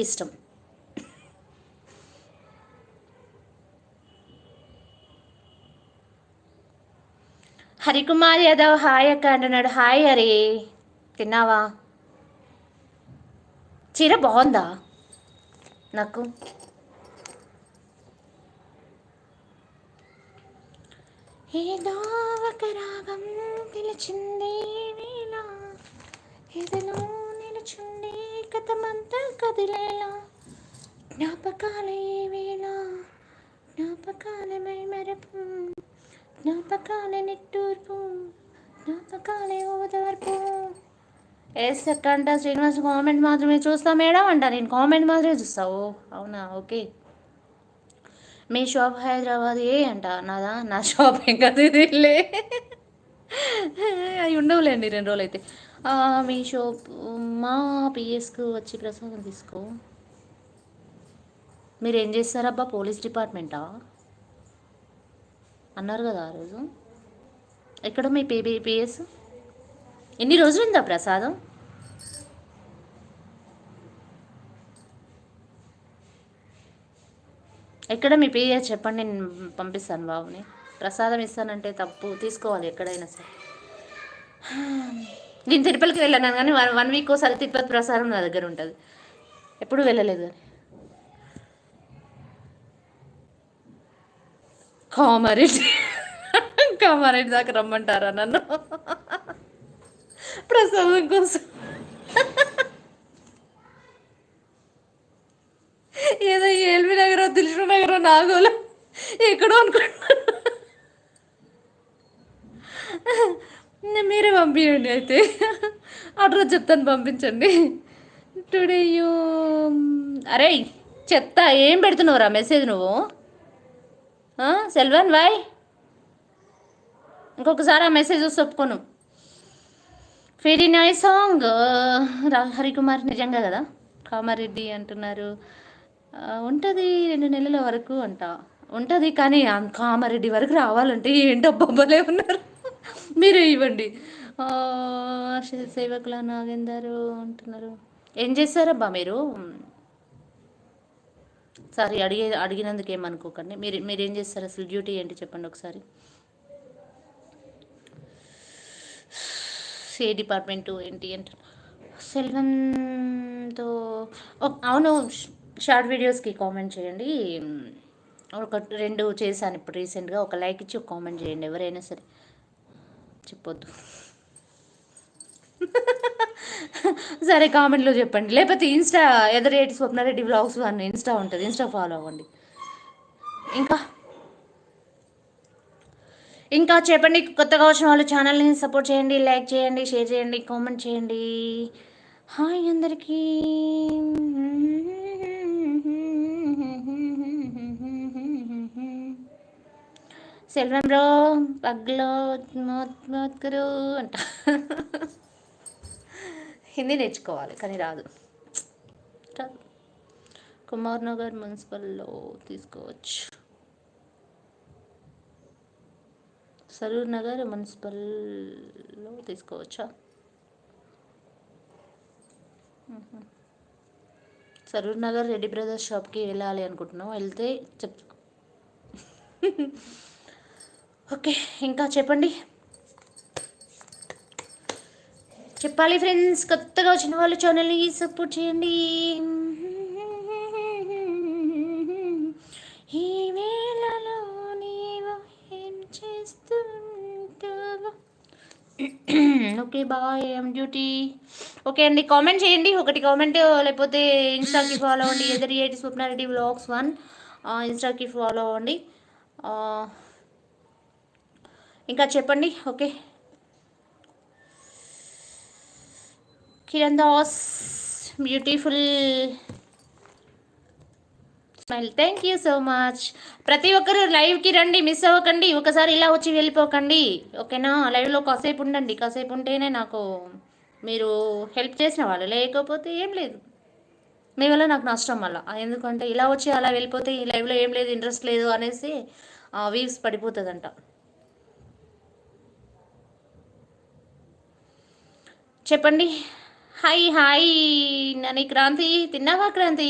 ఇష్టం. హరికుమార్ యాదవ్ హాయ్ అక్క అంటున్నాడు. హాయ్ హరి, తిన్నావా? చీర బాగుందా? నాకు ఏదో ఒక రాగం పిలిచింది వేళ, ఎదలో నిలుచుండి కథమంతా కదిలేలా, జ్ఞాపకాలే వేళ, జ్ఞాపకాలమై మరపు, జ్ఞాపకాల నిట్టూర్పు, జ్ఞాపకాలే ఓదార్పు. ఎస్ అంట శ్రీనివాస్, కామెంట్ మాత్రమే చూస్తా మేడం అంట. నేను కామెంట్ మాత్రమే చూస్తావు? అవునా, ఓకే. మీ షాప్ హైదరాబాద్ ఏ అంట. నాదా? నా షాప్ ఏం కదా ఇదిలే, అవి ఉండవులేండి 2 రోజులు అయితే. మీ షాప్ మా పిఎస్కు వచ్చి ప్రసాదం తీసుకో. మీరు ఏం చేస్తారబ్బా? పోలీస్ డిపార్ట్మెంటా అన్నారు కదా ఆ రోజు. ఎక్కడ మీ పిఎస్? ఎన్ని రోజులు ఉందా ప్రసాదం? ఎక్కడ మీ పిఎస్ చెప్పండి, నేను పంపిస్తాను బాబుని. ప్రసాదం ఇస్తానంటే తప్పు, తీసుకోవాలి ఎక్కడైనా సరే. నేను తిరుపతికి వెళ్ళాను కానీ 1 వీక్ ఒకసారి తిరుపతి ప్రసాదం నా దగ్గర ఉంటుంది. ఎప్పుడు వెళ్ళలేదు కానీ. కామారెడ్డి, కామారెడ్డి దాకా రమ్మంటారా నన్ను ప్రసాదం కోసం? ఏదో ఎల్బీ నగర్, దిల్షు నగర్, నాగోలు ఎక్కడో అనుకుంటున్నా. మీరే పంపించండి అయితే, అడ్రస్ చెప్తాను, పంపించండి. టుడే యూ, అరే చెత్త ఏం పెడుతున్నావురా మెసేజ్ నువ్వు? సెల్వన్ బాయ్, ఇంకొకసారి ఆ మెసేజ్ చూసి ఒప్పుకోను. Very nice song Harikumar. నిజంగా కదా? కామారెడ్డి అంటున్నారు. ఉంటుంది 2 నెలల వరకు అంట. ఉంటుంది కానీ కామారెడ్డి వరకు రావాలంటే ఏంటబ్బబ్బలే ఉన్నారు. మీరు ఇవ్వండి. సేవకుల నాగేందర్ అంటున్నారు. ఏం చేస్తారబ్బా మీరు? సారీ, అడిగినందుకు ఏమనుకోకండి. మీరేం చేస్తారు అసలు? డ్యూటీ ఏంటి చెప్పండి ఒకసారి. ఏ డిపార్ట్మెంటు ఏంటి అంటే సెల్వంతో. అవును, షార్ట్ వీడియోస్కి కామెంట్ చేయండి. ఒక 2 చేశాను ఇప్పుడు రీసెంట్గా. ఒక లైక్ ఇచ్చి ఒక కామెంట్ చేయండి ఎవరైనా సరే. చెప్పొద్దు సరే, కామెంట్లో చెప్పండి. లేకపోతే ఇన్స్టా ఎదరేటి స్వప్నారెడ్డి వ్లాగ్స్ అని ఇన్స్టా ఉంటుంది, ఇన్స్టా ఫాలో అవ్వండి. ఇంకా చెప్పండి. కొత్తగా వచ్చిన వాళ్ళు ఛానల్ని సపోర్ట్ చేయండి, లైక్ చేయండి, షేర్ చేయండి, కామెంట్ చేయండి. హాయ్ అందరికీ. సెల్వం బ్రో పగ్లో మోత్కరు అంట. హిందీ నేర్చుకోవాలి కానీ రాదు. కుమార్ నగర్ మున్సిపల్లో తీసుకోవచ్చు. సరూర్ నగర్ మున్సిపల్లో తీసుకోవచ్చా? సరూర్ నగర్ రెడ్డి బ్రదర్స్ షాప్కి వెళ్ళాలి అనుకుంటున్నాం. వెళ్తే చెప్ ఓకే. ఇంకా చెప్పండి, చెప్పాలి ఫ్రెండ్స్. కొత్తగా వచ్చిన వాళ్ళు ఛానల్ని సపోర్ట్ చేయండి. ఈ వేళలో నీవు ఏం చేస్తుంటావు? Okay bye, I'm duty. Okay అండి, కామెంట్ చేయండి. ఒకటి కామెంట్, లేకపోతే ఇన్స్టాకి ఫాలో అవ్వండి. ఎదరియేటి స్వప్నారెడ్డి వ్లాగ్స్ 1 ఇన్స్టాకి ఫాలో అవ్వండి. ఇంకా చెప్పండి. Okay, Kiran Das beautiful smile, thank you so much. ప్రతి ఒక్కరు లైవ్కి రండి, మిస్ అవ్వకండి. ఒకసారి ఇలా వచ్చి వెళ్ళిపోకండి, ఓకేనా? లైవ్లో కాసేపు ఉండండి. కాసేపు ఉంటేనే నాకు మీరు హెల్ప్ చేసిన వాళ్ళు, లేకపోతే ఏం లేదు. మీ వల్ల నాకు నష్టం వల్ల. ఎందుకంటే ఇలా వచ్చి అలా వెళ్ళిపోతే ఈ లైవ్లో ఏం లేదు, ఇంట్రెస్ట్ లేదు అనేసి వ్యూస్ పడిపోతుందంట. చెప్పండి. హాయ్ హాయ్ నని క్రాంతి, తిన్నావా క్రాంతి?